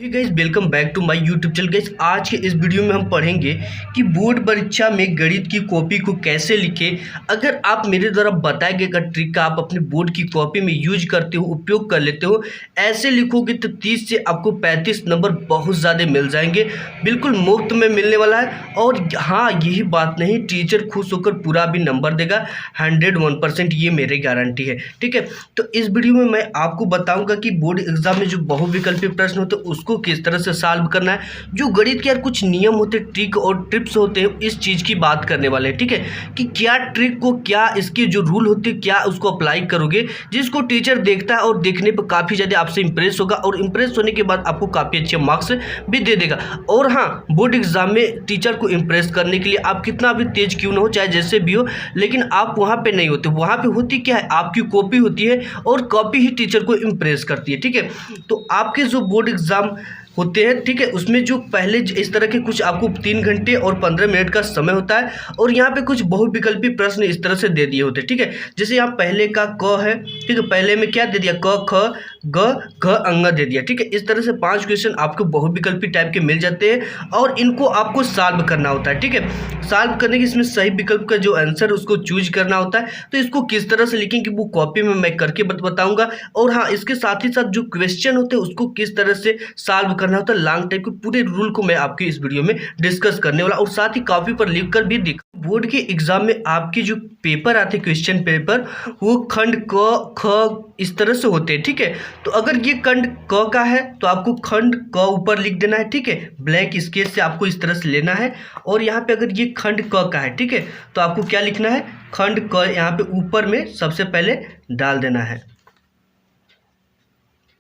Guys welcome back to my YouTube channel. Guys आज के इस वीडियो में हम पढ़ेंगे कि बोर्ड परीक्षा में गणित की कॉपी को कैसे लिखें। अगर आप मेरे द्वारा बताए गए ट्रिक का आप अपने बोर्ड की कॉपी में यूज करते हो, उपयोग कर लेते हो, ऐसे लिखोगे तो 30 से आपको 35 नंबर बहुत ज़्यादा मिल जाएंगे। बिल्कुल मुफ्त में मिलने वाला है। और हाँ, यही बात नहीं, टीचर खुश होकर पूरा भी नंबर देगा 101%, ये मेरी गारंटी है। ठीक है, तो इस वीडियो में मैं आपको बताऊंगा कि बोर्ड एग्जाम में जो बहुविकल्पी प्रश्न होते हैं उसको किस तरह से सॉल्व करना है। जो गणित के यार कुछ नियम होते हैं, ट्रिक और टिप्स होते हैं, इस चीज की बात करने वाले हैं। ठीक है, कि क्या ट्रिक को, क्या इसके जो रूल होते हैं, क्या उसको अप्लाई करोगे जिसको टीचर देखता है और देखने पर काफी ज्यादा आपसे इंप्रेस होगा, और इंप्रेस होने के बाद आपको काफी अच्छे मार्क्स भी दे देगा। और हाँ, बोर्ड एग्जाम में टीचर को इंप्रेस करने के लिए आप कितना भी तेज क्यों ना हो, चाहे जैसे भी हो, लेकिन आप वहां पे नहीं होते। वहां पे होती क्या है, आपकी कॉपी होती है, और कॉपी ही टीचर को इंप्रेस करती है। ठीक है, तो आपके जो बोर्ड एग्जाम होते हैं, ठीक है, उसमें जो पहले इस तरह के कुछ आपको 3 घंटे और 15 मिनट का समय होता है, और यहाँ पे कुछ बहुविकल्पी प्रश्न इस तरह से दे दिए होते हैं। ठीक है, जैसे यहाँ पहले का क है, ठीक है, पहले में क्या दे दिया, क ख ग घ अंग दे दिया। ठीक है, इस तरह से 5 क्वेश्चन आपको बहुविकल्पी टाइप के मिल जाते हैं, और इनको आपको सॉल्व करना होता है। ठीक है, सॉल्व करने के इसमें सही विकल्प का जो आंसर उसको चूज करना होता है। तो इसको किस तरह से लिखेंगे वो कॉपी में मैं करके बताऊंगा। और हाँ, इसके साथ ही साथ जो क्वेश्चन होते हैं उसको किस तरह से सॉल्व करना होता है, लॉन्ग टाइप के पूरे रूल को मैं आपके इस वीडियो में डिस्कस करने वाला, और साथ ही कॉपी पर लिख कर भी दिख। बोर्ड के एग्जाम में आपके जो पेपर आते हैं, क्वेश्चन पेपर, वो खंड क ख इस तरह से होते हैं। ठीक है, तो अगर ये खंड क का है तो आपको खंड क ऊपर लिख देना है। ठीक है, ब्लैक स्केच से आपको इस तरह से लेना है। और यहाँ पे अगर ये खंड क का है, ठीक है, तो आपको क्या लिखना है, खंड क यहाँ पे ऊपर में सबसे पहले डाल देना है।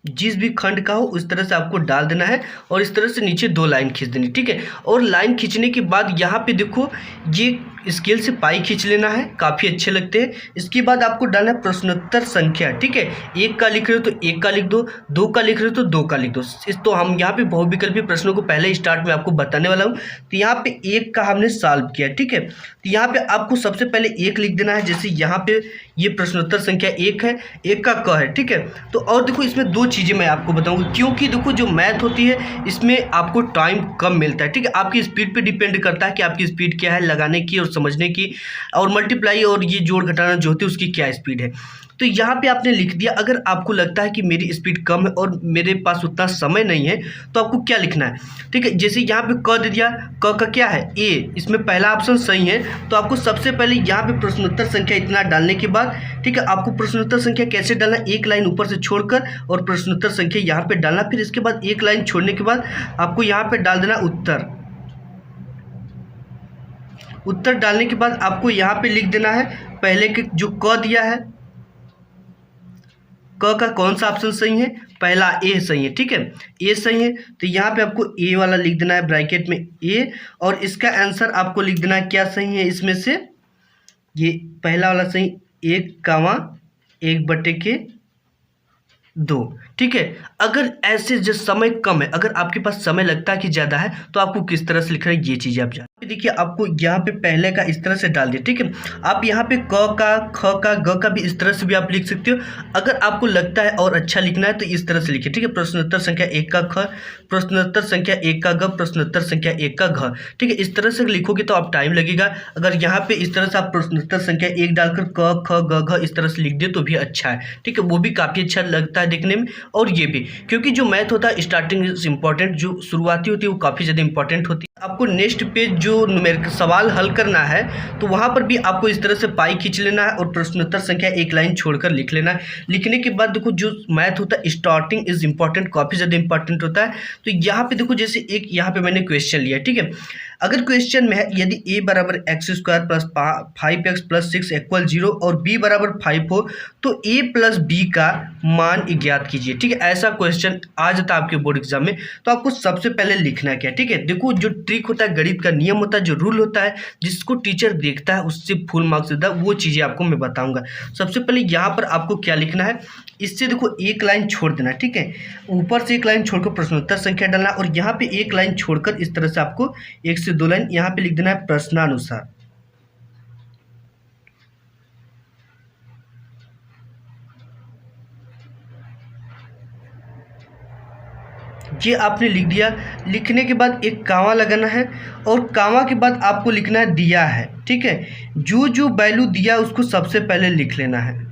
जिस भी खंड का हो उस तरह से आपको डाल देना है, और इस तरह से नीचे 2 लाइन खींच देनी। ठीक है, और लाइन खींचने के बाद यहाँ पे देखो, ये स्केल से पाई खींच लेना है, काफ़ी अच्छे लगते हैं। इसके बाद आपको डालना है प्रश्नोत्तर संख्या। ठीक है, 1 का लिख रहे हो तो 1 का लिख दो, 2 का लिख रहे हो तो 2 का लिख दो। तो हम यहाँ पे बहुविकल्पी प्रश्नों को पहले स्टार्ट में आपको बताने वाला हूँ। तो यहाँ पे 1 का हमने सॉल्व किया। ठीक है, तो यहाँ पे आपको सबसे पहले 1 लिख देना है। जैसे यहाँ पे ये प्रश्नोत्तर संख्या 1 है, 1 का क है। ठीक है, तो और देखो इसमें 2 चीज़ें मैं आपको बताऊंगा, क्योंकि देखो जो मैथ होती है इसमें आपको टाइम कम मिलता है। ठीक है, आपकी स्पीड पे डिपेंड करता है कि आपकी स्पीड क्या है लगाने की और समझने की, और मल्टीप्लाई और ये जोड़ घटाना जो होती है उसकी क्या स्पीड है। तो यहाँ पे आपने लिख दिया। अगर आपको लगता है कि मेरी स्पीड कम है और मेरे पास उतना समय नहीं है, तो आपको क्या लिखना है। ठीक है, जैसे यहाँ पे क दे दिया, क का क्या है, ए, इसमें पहला ऑप्शन सही है, तो आपको सबसे पहले यहाँ पे प्रश्नोत्तर संख्या इतना डालने के बाद, ठीक है, आपको प्रश्नोत्तर संख्या कैसे डालना, एक लाइन ऊपर से छोड़कर और प्रश्नोत्तर संख्या यहाँ पे डालना। फिर इसके बाद एक लाइन छोड़ने के बाद आपको यहाँ पे डाल देना उत्तर। उत्तर डालने के बाद आपको यहाँ पे लिख देना है पहले के जो क दिया है, क का कौन सा ऑप्शन सही है, पहला ए सही है। ठीक है, ए सही है, तो यहाँ पे आपको ए वाला लिख देना है ब्रैकेट में ए, और इसका आंसर आपको लिख देना है क्या सही है इसमें से, ये पहला वाला सही, 1,1/2। ठीक है, अगर ऐसे जो समय कम है, अगर आपके पास समय लगता है कि ज़्यादा है, तो आपको किस तरह से लिखना है ये चीज़ें आप जान। देखिए, आपको यहाँ पे पहले का इस तरह से डाल दिया। ठीक है, आप यहाँ पे क का, ख का, ग का भी इस तरह से भी आप लिख सकते हो। अगर आपको लगता है और अच्छा लिखना है तो इस तरह से लिखिए। ठीक है, प्रश्नोत्तर संख्या 1 का ख, प्रश्नोत्तर संख्या 1 का ग, प्रश्नोत्तर संख्या 1 का घ। ठीक है, इस तरह से लिखोगे तो आप टाइम लगेगा। अगर यहाँ पे इस तरह से आप प्रश्नोत्तर संख्या 1 डालकर क ख ग घ इस तरह से लिख दे तो भी अच्छा है। ठीक है, वो भी काफ़ी अच्छा लगता है देखने में। और ये भी, क्योंकि जो मैथ होता है स्टार्टिंग इज इंपॉर्टेंट, जो शुरुआती होती है वो काफ़ी ज़्यादा इंपॉर्टेंट होती है। आपको नेक्स्ट पेज जो न्यूमेरिकल सवाल हल करना है, तो वहां पर भी आपको इस तरह से पाई खींच लेना है और प्रश्नोत्तर संख्या 1 लाइन छोड़कर लिख लेना है। लिखने के बाद देखो, जो मैथ होता है स्टार्टिंग इज इंपॉर्टेंट, काफ़ी ज़्यादा इंपॉर्टेंट होता है। तो यहाँ पे देखो, जैसे एक यहाँ पे मैंने क्वेश्चन लिया। ठीक है, अगर क्वेश्चन में है यदि a बराबर x² plus 5x plus 6 equal 0 और b बराबर 5 हो, तो a प्लस b का मान ज्ञात कीजिए। ठीक है, ऐसा क्वेश्चन आ जाता है आपके बोर्ड एग्जाम में। तो आपको सबसे पहले लिखना क्या है, ठीक है, देखो जो ट्रिक होता है, गणित का नियम होता है, जो रूल होता है, जिसको टीचर देखता है उससे फुल मार्क्स देता है, वो चीज़ें आपको मैं बताऊंगा। सबसे पहले यहाँ पर आपको क्या लिखना है, इससे देखो एक लाइन छोड़ देना। ठीक है, ऊपर से एक लाइन छोड़कर प्रश्नोत्तर संख्या डालना, और यहाँ पे एक लाइन छोड़कर इस तरह से आपको 1 से 2 लाइन यहाँ पे लिख देना है प्रश्नानुसार। ये आपने लिख दिया। लिखने के बाद एक कामा लगाना है और कामा के बाद आपको लिखना है दिया है, ठीक है। जो जो वैल्यू दिया उसको सबसे पहले लिख लेना है।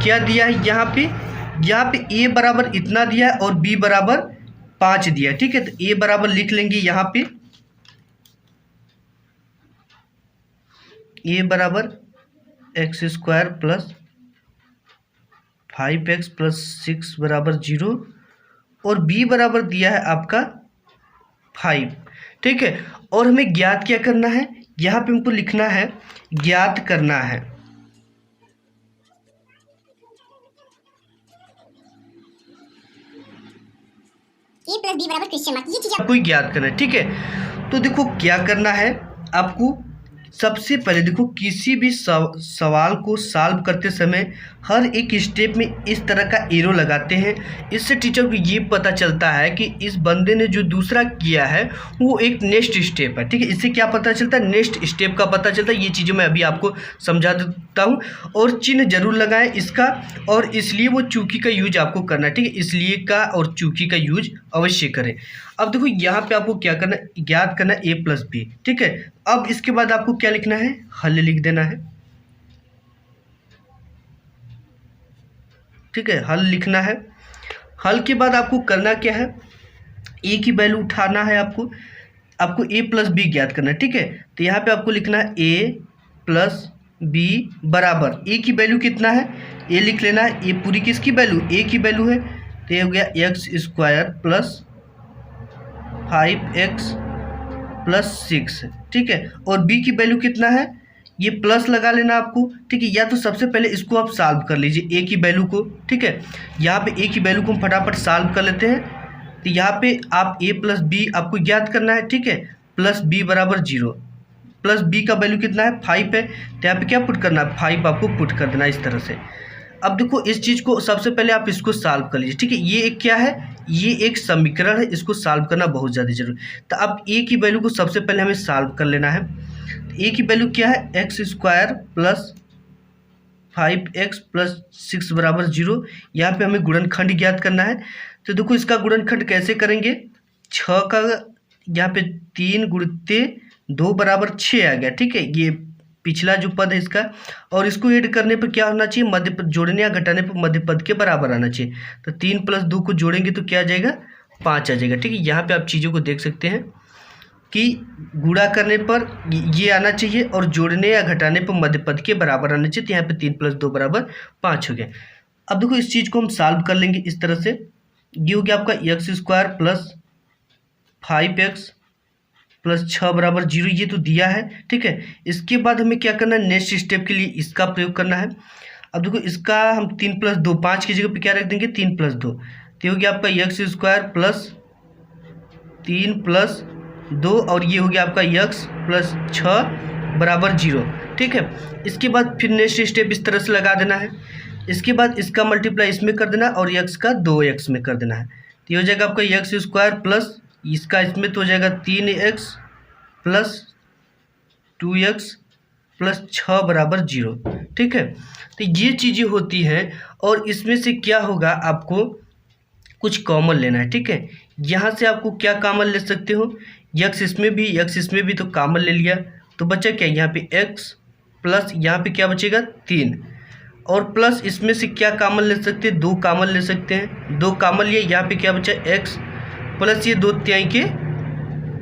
क्या दिया है यहाँ पे a बराबर इतना दिया है और b बराबर 5 दिया है, ठीक है। तो a बराबर लिख लेंगे यहाँ पे a बराबर x² प्लस 5x प्लस 6 बराबर 0 और b बराबर दिया है आपका 5, ठीक है। और हमें ज्ञात क्या करना है, यहाँ पे हमको लिखना है ज्ञात करना है। a प्लस b बराबर क्वेश्चन मार्क, ये चीज आपको ज्ञात करना है, ठीक है। तो देखो क्या करना है आपको, सबसे पहले देखो किसी भी सवाल को सॉल्व करते समय हर एक स्टेप में इस तरह का एरो लगाते हैं। इससे टीचर को ये पता चलता है कि इस बंदे ने जो दूसरा किया है वो एक नेक्स्ट स्टेप है, ठीक है। इससे क्या पता चलता है, नेक्स्ट स्टेप का पता चलता है। ये चीज़ें मैं अभी आपको समझा देता हूँ और चिन्ह जरूर लगाएं इसका, और इसलिए वो चूकी का यूज आपको करना है, ठीक है। इसलिए का और चूकी का यूज अवश्य करें। अब देखो यहाँ पे आपको क्या करना है, ज्ञात करना है a प्लस बी, ठीक है। अब इसके बाद आपको क्या लिखना है, हल लिख देना है, ठीक है। हल लिखना है। हल के बाद आपको करना क्या है, a की वैल्यू उठाना है, आपको a प्लस बी ज्ञात करना है, ठीक है। तो यहाँ पे आपको लिखना है a प्लस बी बराबर a की वैल्यू कितना है, a लिख लेना है। a पूरी किसकी वैल्यू, a की वैल्यू है, तो ये हो गया x² प्लस 5x प्लस 6, ठीक है। और b की वैल्यू कितना है, ये प्लस लगा लेना आपको, ठीक है। या तो सबसे पहले इसको आप सॉल्व कर लीजिए a की वैल्यू को, ठीक है। यहाँ पे a की वैल्यू को हम फटाफट सॉल्व कर लेते हैं। तो यहाँ पे आप a प्लस बी आपको ज्ञात करना है, ठीक है। प्लस b बराबर 0, प्लस b का वैल्यू कितना है 5 है, तो यहाँ पे क्या पुट करना है 5 आपको पुट कर देना इस तरह से। अब देखो इस चीज़ को सबसे पहले आप इसको सॉल्व कर लीजिए, ठीक है। ये एक क्या है, ये एक समीकरण है, इसको सॉल्व करना बहुत ज़्यादा जरूरी। तो अब a की वैल्यू को सबसे पहले हमें सॉल्व कर लेना है। a की वैल्यू क्या है, x² प्लस 5x प्लस 6 बराबर 0। यहाँ पे हमें गुणनखंड ज्ञात करना है। तो देखो इसका गुणनखंड कैसे करेंगे, 6 का यहाँ पे 3 गुणिते 2 बराबर 6 आ गया, ठीक है। ये पिछला जो पद है इसका, और इसको ऐड करने पर क्या होना चाहिए, मध्य पद जोड़ने या घटाने पर मध्य पद के बराबर आना चाहिए। तो 3 प्लस 2 को जोड़ेंगे तो क्या आ जाएगा, 5 आ जाएगा, ठीक है। यहाँ पे आप चीज़ों को देख सकते हैं कि गुणा करने पर ये आना चाहिए और जोड़ने या घटाने पर मध्य पद के बराबर आना चाहिए। तो यहाँ पे 3 प्लस 2 बराबर 5 हो गया। अब देखो इस चीज़ को हम सॉल्व कर लेंगे इस तरह से। ये हो गया आपका x² प्लस 5x प्लस 6 बराबर 0, ये तो दिया है, ठीक है। इसके बाद हमें क्या करना है, नेक्स्ट स्टेप के लिए इसका प्रयोग करना है। अब देखो इसका हम 3 प्लस 2, 5 की जगह पे क्या रख देंगे 3 प्लस 2, तो हो गया आपका x² प्लस 3 प्लस 2 और ये हो गया आपका x प्लस 6 बराबर 0, ठीक है। इसके बाद फिर नेक्स्ट स्टेप इस तरह से लगा देना है। इसके बाद इसका मल्टीप्लाई इसमें कर देना और x का 2x में कर देना है। तो ये हो जाएगा आपका x² प्लस इसका इसमें तो हो जाएगा 3x प्लस 2x प्लस 6 बराबर 0, ठीक है। तो ये चीज़ें होती हैं और इसमें से क्या होगा, आपको कुछ कॉमन लेना है, ठीक है। यहाँ से आपको क्या कॉमन ले सकते हो, x इसमें भी तो कॉमन ले लिया, तो बचा क्या, यहाँ पे x प्लस यहाँ पे क्या बचेगा 3, और प्लस इसमें से क्या कॉमन ले सकते हैं, 2 कॉमन ले सकते हैं, 2 कॉमन लिए, यहाँ पे क्या बचा x प्लस ये 2 तिहाई के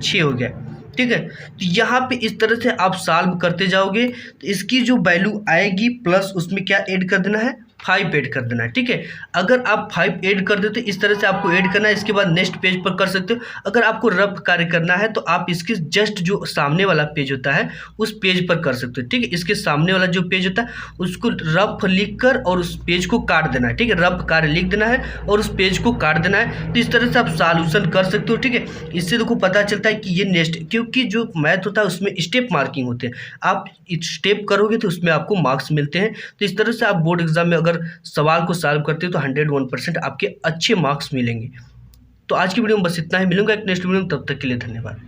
6 हो गया, ठीक है। तो यहाँ पे इस तरह से आप सॉल्व करते जाओगे तो इसकी जो वैल्यू आएगी प्लस उसमें क्या ऐड कर देना है, 5 ऐड कर देना है, ठीक है। अगर आप 5 ऐड कर देते इस तरह से आपको ऐड करना है। इसके बाद नेक्स्ट पेज पर कर सकते हो। अगर आपको रफ कार्य करना है तो आप इसके जस्ट जो सामने वाला पेज होता है उस पेज पर कर सकते हो, ठीक है। इसके सामने वाला जो पेज होता है उसको रफ लिख कर और उस पेज को काट देना है, ठीक है। रफ कार्य लिख देना है और उस पेज को काट देना है। तो इस तरह से आप सॉल्यूशन कर सकते हो, ठीक है। इससे देखो पता चलता है कि ये नेक्स्ट, क्योंकि जो मैथ होता है उसमें स्टेप मार्किंग होते हैं, आप स्टेप करोगे तो उसमें आपको मार्क्स मिलते हैं। तो इस तरह से आप बोर्ड एग्जाम में अगर सवाल को सॉल्व करते हो तो 101% आपके अच्छे मार्क्स मिलेंगे। तो आज की वीडियो में बस इतना ही, मिलूंगा एक नेक्स्ट वीडियो में, तब तक के लिए धन्यवाद।